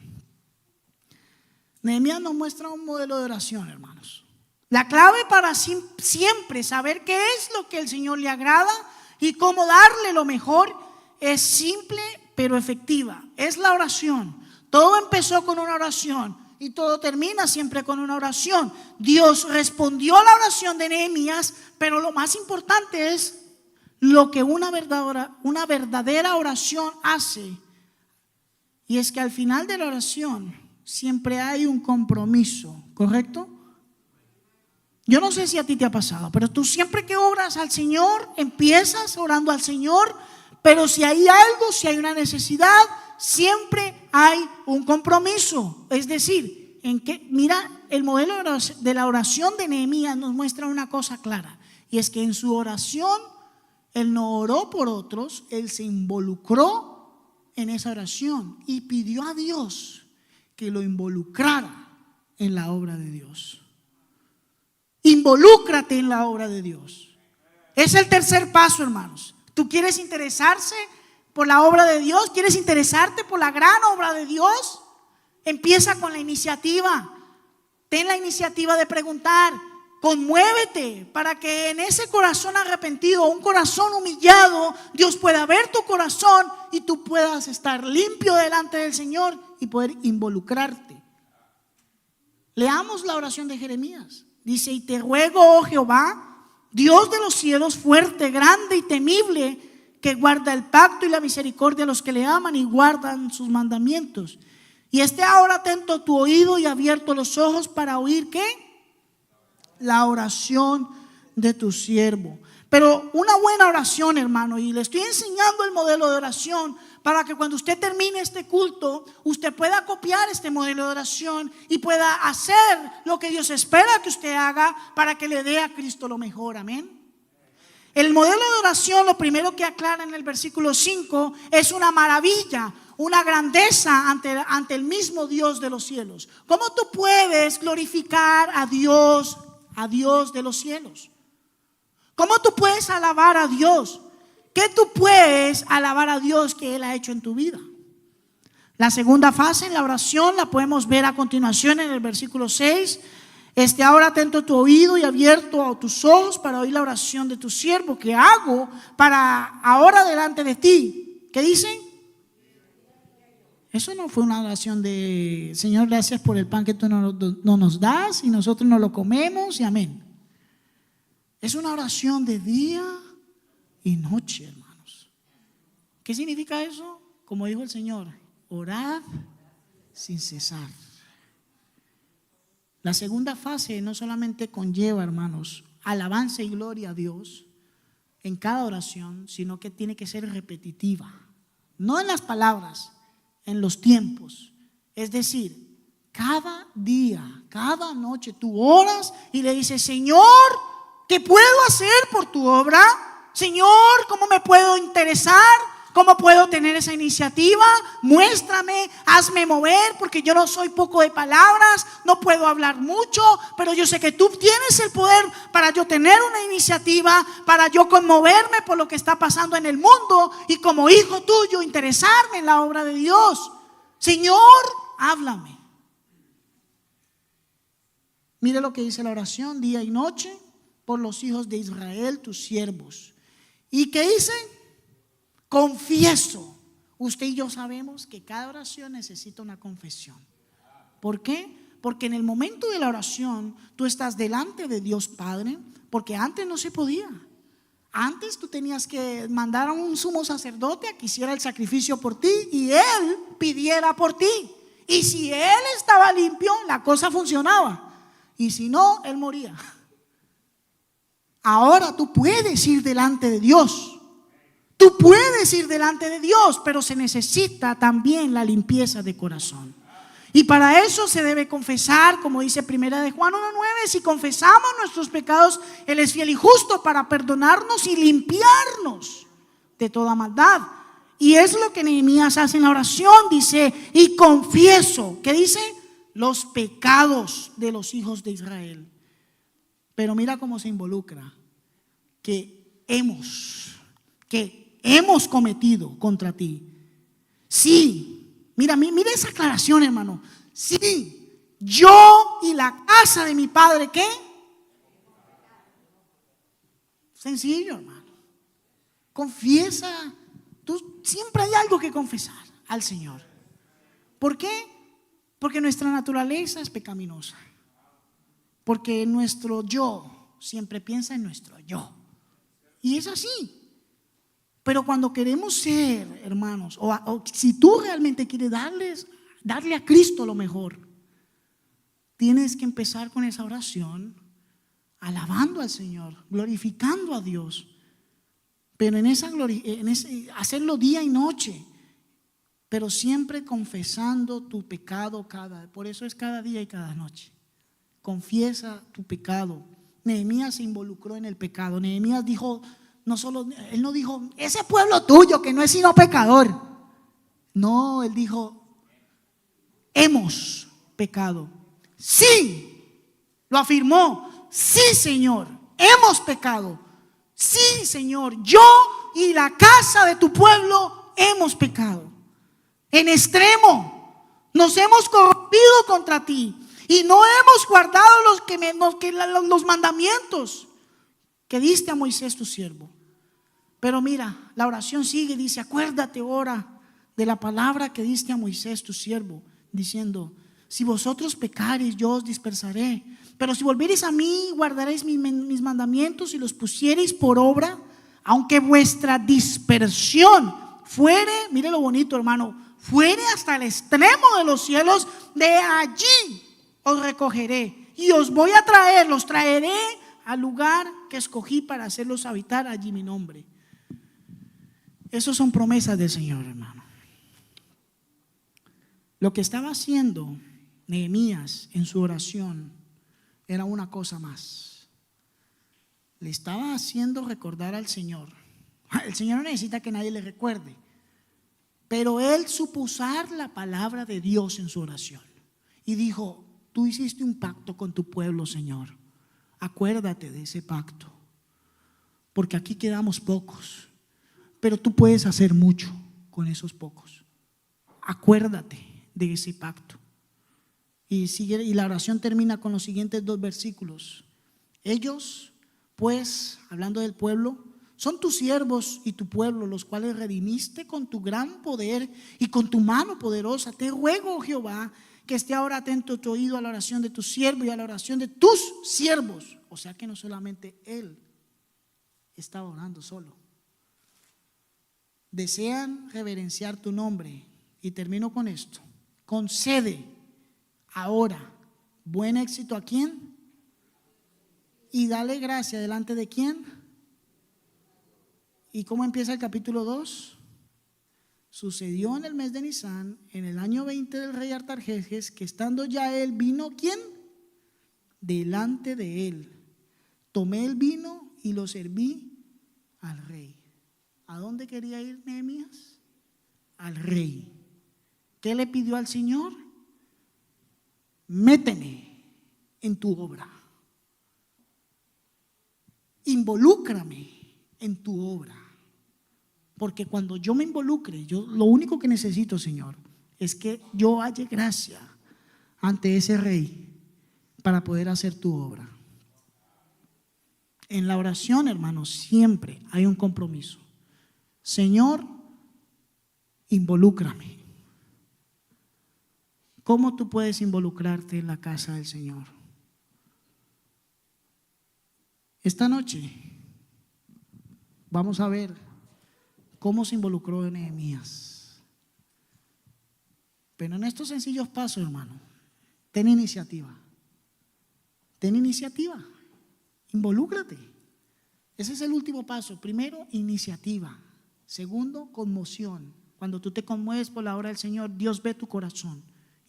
Nehemías nos muestra un modelo de oración, hermanos. La clave para siempre saber qué es lo que el Señor le agrada y cómo darle lo mejor es simple pero efectiva. Es la oración. Todo empezó con una oración y todo termina siempre con una oración. Dios respondió a la oración de Nehemías, pero lo más importante es lo que una verdadera oración hace, y es que al final de la oración siempre hay un compromiso, ¿correcto? Yo no sé si a ti te ha pasado, pero tú siempre que oras al Señor, empiezas orando al Señor, pero si hay algo, si hay una necesidad, siempre hay un compromiso. Es decir, mira, el modelo de la oración de Nehemías nos muestra una cosa clara, y es que en su oración él no oró por otros, él se involucró en esa oración y pidió a Dios que lo involucrara en la obra de Dios. Involúcrate en la obra de Dios. Es el tercer paso, hermanos. ¿Tú quieres interesarse por la obra de Dios? ¿Quieres interesarte por la gran obra de Dios? Empieza con la iniciativa. Ten la iniciativa de preguntar. Conmuévete para que en ese corazón arrepentido, un corazón humillado, Dios pueda ver tu corazón y tú puedas estar limpio delante del Señor y poder involucrarte. Leamos la oración de Jeremías. Dice: y te ruego, oh Jehová, Dios de los cielos, fuerte, grande y temible, que guarda el pacto y la misericordia a los que le aman y guardan sus mandamientos. Y esté ahora atento tu oído y abierto los ojos para oír ¿qué? La oración de tu siervo. Pero una buena oración, hermano, y le estoy enseñando el modelo de oración para que cuando usted termine este culto, usted pueda copiar este modelo de oración y pueda hacer lo que Dios espera que usted haga para que le dé a Cristo lo mejor. Amén. El modelo de oración, lo primero que aclara en el versículo 5, es una maravilla, una grandeza ante el mismo Dios de los cielos. ¿Cómo tú puedes glorificar a Dios de los cielos? ¿Cómo tú puedes alabar a Dios? ¿Qué tú puedes alabar a Dios que Él ha hecho en tu vida? La segunda fase en la oración la podemos ver a continuación en el versículo 6. Esté ahora atento tu oído y abierto a tus ojos para oír la oración de tu siervo que hago para ahora delante de ti. ¿Qué dice? Eso no fue una oración de Señor, gracias por el pan que tú no nos das y nosotros no lo comemos y amén. Es una oración de día y noche, hermanos. ¿Qué significa eso? Como dijo el Señor, orad sin cesar. La segunda fase no solamente conlleva, hermanos, alabanza y gloria a Dios en cada oración, sino que tiene que ser repetitiva. No en las palabras, en los tiempos. Es decir, cada día, cada noche tú oras y le dices: Señor, ¿qué puedo hacer por tu obra? Señor, ¿cómo me puedo interesar? ¿Cómo puedo tener esa iniciativa? Muéstrame, hazme mover, porque yo no soy poco de palabras, no puedo hablar mucho, pero yo sé que tú tienes el poder para yo tener una iniciativa, para yo conmoverme por lo que está pasando en el mundo y como hijo tuyo interesarme en la obra de Dios. Señor, háblame. Mire lo que dice la oración día y noche por los hijos de Israel, tus siervos. ¿Y qué dice? Confieso. Usted y yo sabemos que cada oración necesita una confesión. ¿Por qué? Porque en el momento de la oración tú estás delante de Dios Padre, porque antes no se podía. Antes tú tenías que mandar a un sumo sacerdote a que hiciera el sacrificio por ti y él pidiera por ti. Y si él estaba limpio, la cosa funcionaba. Y si no, él moría. Ahora tú puedes ir delante de Dios. Tú puedes ir delante de Dios, pero se necesita también la limpieza de corazón. Y para eso se debe confesar, como dice primera de Juan 1:9, si confesamos nuestros pecados, Él es fiel y justo para perdonarnos y limpiarnos de toda maldad. Y es lo que Nehemías hace en la oración, dice, y confieso, ¿qué dice? Los pecados de los hijos de Israel. Pero mira cómo se involucra, que hemos cometido contra ti. Sí, mira esa aclaración, hermano. Sí, yo y la casa de mi padre, ¿qué? Sencillo, hermano. Confiesa. Siempre hay algo que confesar al Señor. ¿Por qué? Porque nuestra naturaleza es pecaminosa. Porque nuestro yo siempre piensa en nuestro yo. Y es así. Pero cuando queremos ser, hermanos, o si tú realmente quieres darles darle a Cristo lo mejor, tienes que empezar con esa oración, alabando al Señor, glorificando a Dios. Pero en ese hacerlo día y noche, pero siempre confesando tu pecado por eso es cada día y cada noche. Confiesa tu pecado. Nehemías se involucró en el pecado. Nehemías dijo, él no dijo, ese pueblo tuyo que no es sino pecador. No, él dijo, hemos pecado. Sí, lo afirmó. Sí, Señor, hemos pecado. Sí, Señor, yo y la casa de tu pueblo hemos pecado. En extremo, nos hemos corrompido contra ti y no hemos guardado los mandamientos que diste a Moisés tu siervo. Pero mira, la oración sigue y dice, acuérdate ahora de la palabra que diste a Moisés tu siervo, diciendo, si vosotros pecareis, yo os dispersaré, pero si volviereis a mí, guardaréis mis mandamientos y los pusiereis por obra, aunque vuestra dispersión fuere, mire lo bonito, hermano, fuere hasta el extremo de los cielos, de allí os recogeré y os voy a traer, los traeré al lugar que escogí para hacerlos habitar allí mi nombre. Esas son promesas del Señor, hermano. Lo que estaba haciendo Nehemías en su oración era una cosa más. Le estaba haciendo recordar al Señor. El Señor no necesita que nadie le recuerde, pero él supo usar la palabra de Dios en su oración y dijo, tú hiciste un pacto con tu pueblo, Señor. Acuérdate de ese pacto, porque aquí quedamos pocos, pero tú puedes hacer mucho con esos pocos. Acuérdate de ese pacto. Y la oración termina con los siguientes 2 versículos. Ellos, pues, hablando del pueblo, son tus siervos y tu pueblo, los cuales redimiste con tu gran poder y con tu mano poderosa. Te ruego, Jehová, que esté ahora atento tu oído a la oración de tu siervo y a la oración de tus siervos. O sea que no solamente él estaba orando solo. Desean reverenciar tu nombre. Y termino con esto. Concede ahora buen éxito a quién y dale gracia delante de quién. ¿Y cómo empieza el capítulo 2? Sucedió en el mes de Nisán, en el año 20 del rey Artajerjes, que estando ya él, vino ¿quién? Delante de él. Tomé el vino y lo serví al rey. ¿A dónde quería ir Nehemías? Al rey. ¿Qué le pidió al Señor? Méteme en tu obra. Involúcrame en tu obra. Porque cuando yo me involucre, lo único que necesito, Señor, es que yo halle gracia ante ese rey para poder hacer tu obra. En la oración, hermanos, siempre hay un compromiso. Señor, involúcrame. ¿Cómo tú puedes involucrarte en la casa del Señor? Esta noche vamos a ver cómo se involucró Nehemías. Pero en estos sencillos pasos, hermano, ten iniciativa. Ten iniciativa. Involúcrate. Ese es el último paso. Primero, iniciativa. Segundo, conmoción. Cuando tú te conmueves por la obra del Señor, Dios ve tu corazón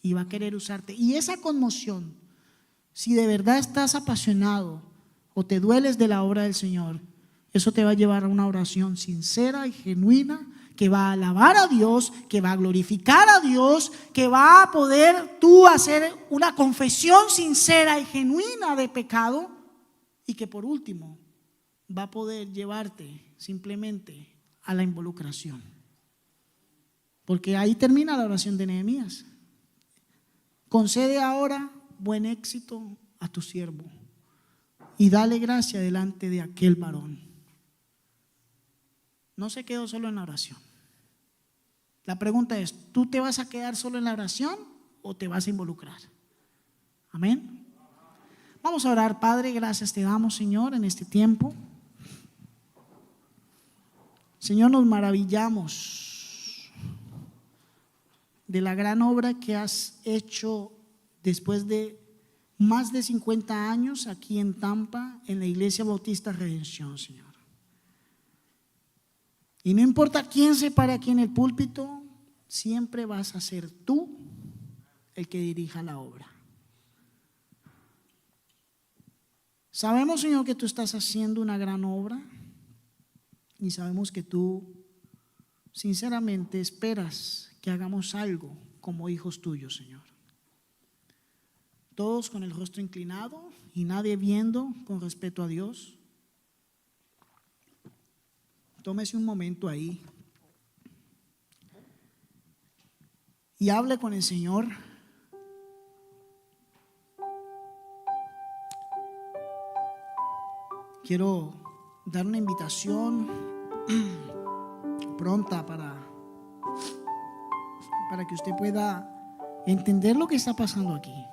y va a querer usarte. Y esa conmoción, si de verdad estás apasionado o te dueles de la obra del Señor, eso te va a llevar a una oración sincera y genuina que va a alabar a Dios, que va a glorificar a Dios, que va a poder tú hacer una confesión sincera y genuina de pecado y que por último va a poder llevarte simplemente a la involucración. Porque ahí termina la oración de Nehemías. Concede ahora buen éxito a tu siervo y dale gracia delante de aquel varón. No se quedó solo en la oración. La pregunta es, ¿tú te vas a quedar solo en la oración o te vas a involucrar? Amén. Vamos a orar. Padre, gracias te damos, Señor, en este tiempo. Señor, nos maravillamos de la gran obra que has hecho después de más de 50 años aquí en Tampa, en la Iglesia Bautista Redención, Señor. Y no importa quién se pare aquí en el púlpito, siempre vas a ser tú el que dirija la obra. Sabemos, Señor, que tú estás haciendo una gran obra y sabemos que tú sinceramente esperas que hagamos algo como hijos tuyos, Señor. Todos con el rostro inclinado y nadie viendo, con respeto a Dios. Tómese un momento ahí y hable con el Señor. Quiero dar una invitación pronta para que usted pueda entender lo que está pasando aquí.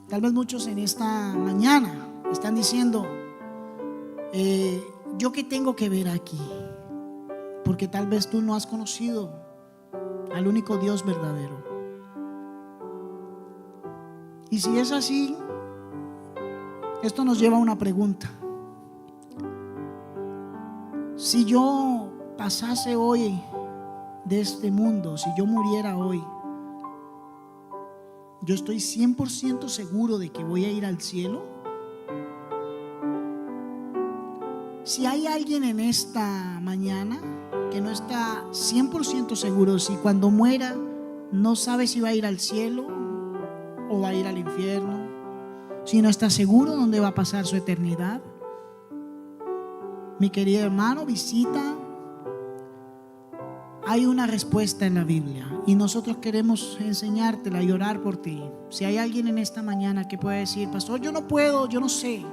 Tal vez muchos en esta mañana están diciendo, ¿yo qué tengo que ver aquí? Porque tal vez tú no has conocido al único Dios verdadero. Y si es así, esto nos lleva a una pregunta. Si yo pasase hoy de este mundo, si yo muriera hoy, yo estoy 100% seguro de que voy a ir al cielo. Si hay alguien en esta mañana que no está 100% seguro, si cuando muera no sabe si va a ir al cielo o va a ir al infierno, si no está seguro dónde va a pasar su eternidad, mi querido hermano, visita. Hay una respuesta en la Biblia y nosotros queremos enseñártela y orar por ti. Si hay alguien en esta mañana que puede decir, pastor, yo no puedo, yo no sé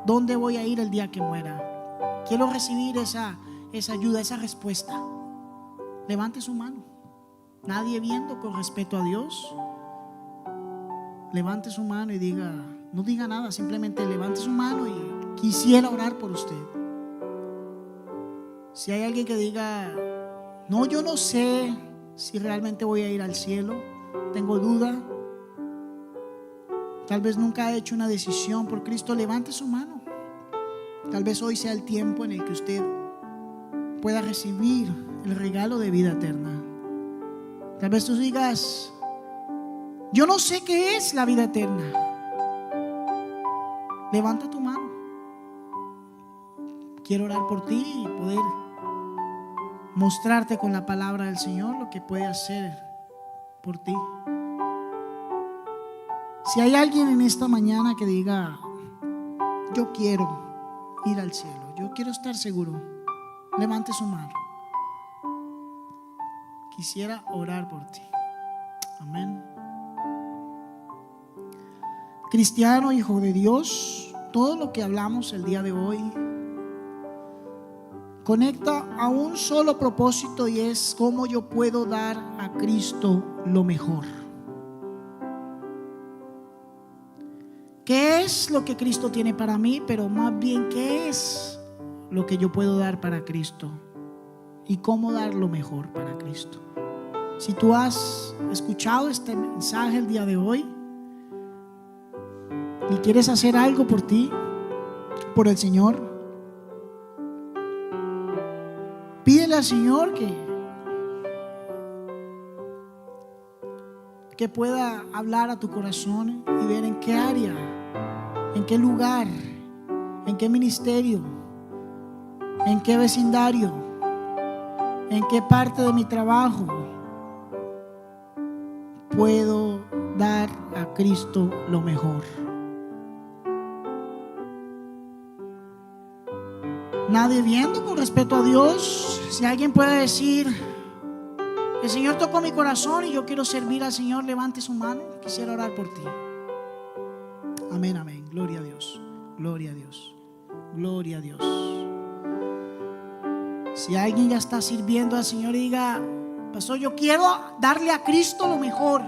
dónde voy a ir el día que muera, quiero recibir esa ayuda, esa respuesta, levante su mano. Nadie viendo, con respeto a Dios, levante su mano y diga, no diga nada, simplemente levante su mano y quisiera orar por usted. Si hay alguien que diga, no, yo no sé si realmente voy a ir al cielo, tengo duda, tal vez nunca ha hecho una decisión por Cristo, levante su mano. Tal vez hoy sea el tiempo en el que usted pueda recibir el regalo de vida eterna. Tal vez tú digas, yo no sé qué es la vida eterna. Levanta tu mano. Quiero orar por ti y poder mostrarte con la palabra del Señor lo que puede hacer por ti. Si hay alguien en esta mañana que diga, yo quiero ir al cielo, yo quiero estar seguro, levante su mano. Quisiera orar por ti. Amén. Cristiano, hijo de Dios, todo lo que hablamos el día de hoy conecta a un solo propósito, y es cómo yo puedo dar a Cristo lo mejor. ¿Qué es lo que Cristo tiene para mí? Pero más bien, ¿qué es lo que yo puedo dar para Cristo? Y cómo dar lo mejor para Cristo. Si tú has escuchado este mensaje el día de hoy y quieres hacer algo por ti, por el Señor, pídele al Señor que pueda hablar a tu corazón y ver en qué área, en qué lugar, en qué ministerio, en qué vecindario, en qué parte de mi trabajo puedo dar a Cristo lo mejor. Nadie viendo, con respeto a Dios. Si alguien puede decir, el Señor tocó mi corazón y yo quiero servir al Señor, levante su mano. Quisiera orar por ti. Amén, amén. Gloria a Dios. Gloria a Dios. Gloria a Dios. Si alguien ya está sirviendo al Señor y diga, pastor, yo quiero darle a Cristo lo mejor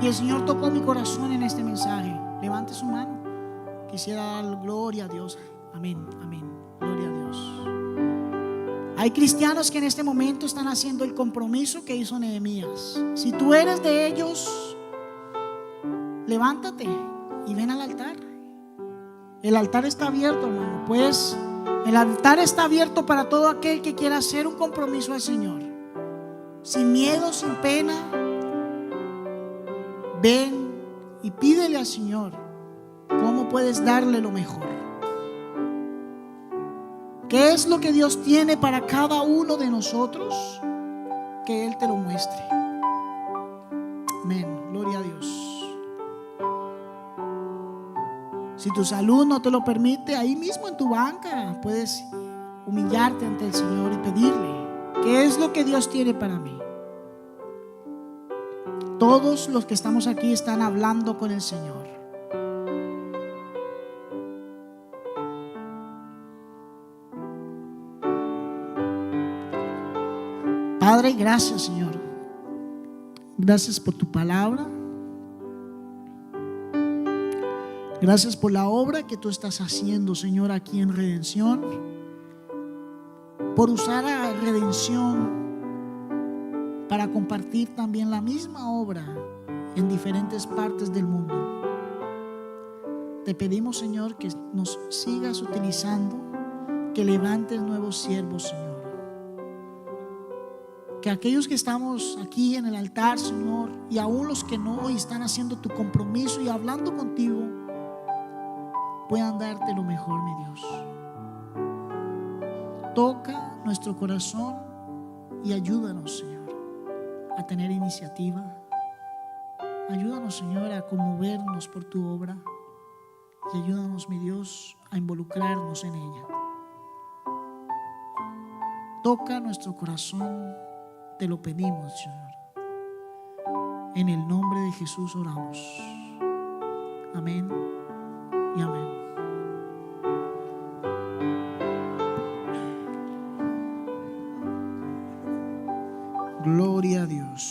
y el Señor tocó mi corazón en este mensaje, levante su mano. Quisiera dar gloria a Dios. Amén, amén. Gloria a Dios. Hay cristianos que en este momento están haciendo el compromiso que hizo Nehemías. Si tú eres de ellos, levántate y ven al altar. El altar está abierto, hermano. Pues el altar está abierto para todo aquel que quiera hacer un compromiso al Señor. Sin miedo, sin pena. Ven y pídele al Señor cómo puedes darle lo mejor. ¿Qué es lo que Dios tiene para cada uno de nosotros? Que Él te lo muestre. Amén, gloria a Dios. Si tu salud no te lo permite, ahí mismo en tu banca puedes humillarte ante el Señor y pedirle: ¿qué es lo que Dios tiene para mí? Todos los que estamos aquí están hablando con el Señor. Padre, gracias, Señor. Gracias por tu palabra. Gracias por la obra que tú estás haciendo, Señor, aquí en Redención. Por usar a Redención para compartir también la misma obra en diferentes partes del mundo. Te pedimos, Señor, que nos sigas utilizando, que levantes nuevos siervos, Señor. Que aquellos que estamos aquí en el altar, Señor, y aún los que no y están haciendo tu compromiso y hablando contigo, puedan darte lo mejor, mi Dios. Toca nuestro corazón y ayúdanos, Señor, a tener iniciativa. Ayúdanos, Señor, a conmovernos por tu obra, y ayúdanos, mi Dios, a involucrarnos en ella. Toca nuestro corazón, te lo pedimos, Señor. En el nombre de Jesús oramos. Amén y amén. Gloria a Dios.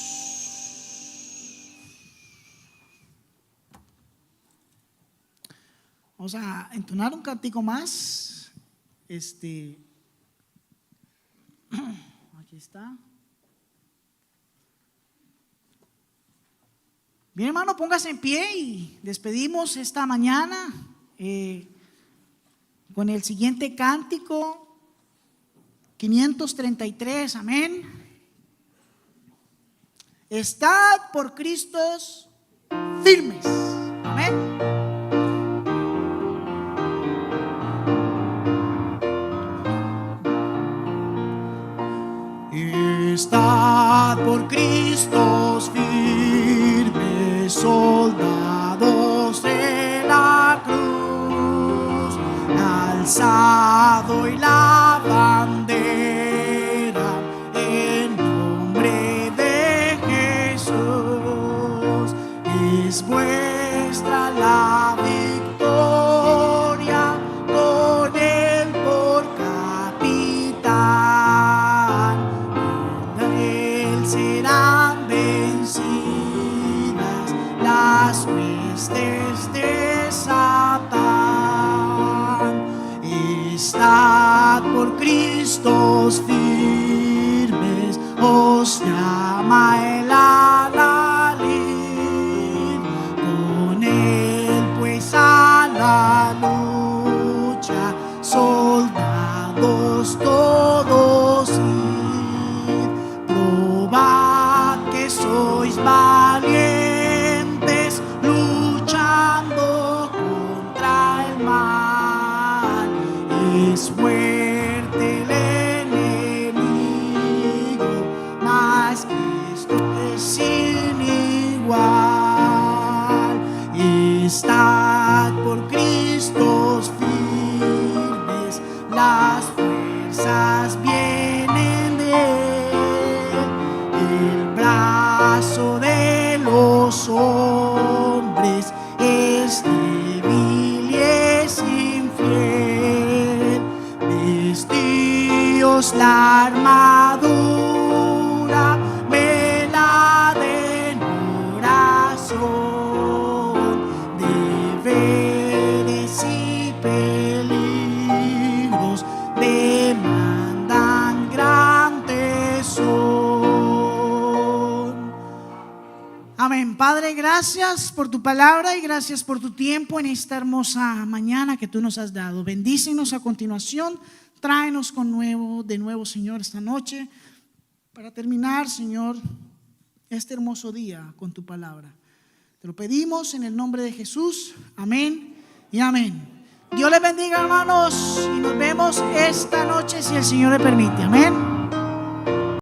Vamos a entonar un cántico más. Aquí está. Bien, hermano, póngase en pie y despedimos esta mañana con el siguiente cántico, 533. Amén. Estad por Cristo firmes. Amén. Estad por Cristo firmes, soldados de la cruz, alzado y la bandera en nombre de Jesús. Es vuestra la victoria, con Él por capitán. En Él serán vencidas las huestes de Satán. Estad por Cristo firmes, os llama el adalid. Con Él pues a la lucha, soldados todos id. Probad que sois valientes, luchando contra el mal. Es fuerte el enemigo, mas Cristo es sin igual. Estad por Cristo firmes, las fuerzas vienen de Él. El brazo de los hombres es débil y es infiel. Vestíos la armadura, velad en oración. Deberes y peligros demandan gran gracias por tu palabra y gracias por tu tiempo en esta hermosa mañana que tú nos has dado. Bendícenos a continuación. Tráenos de nuevo, Señor, esta noche para terminar, Señor, este hermoso día con tu palabra. Te lo pedimos en el nombre de Jesús. Amén y amén. Dios les bendiga, hermanos, y nos vemos esta noche si el Señor le permite. Amén.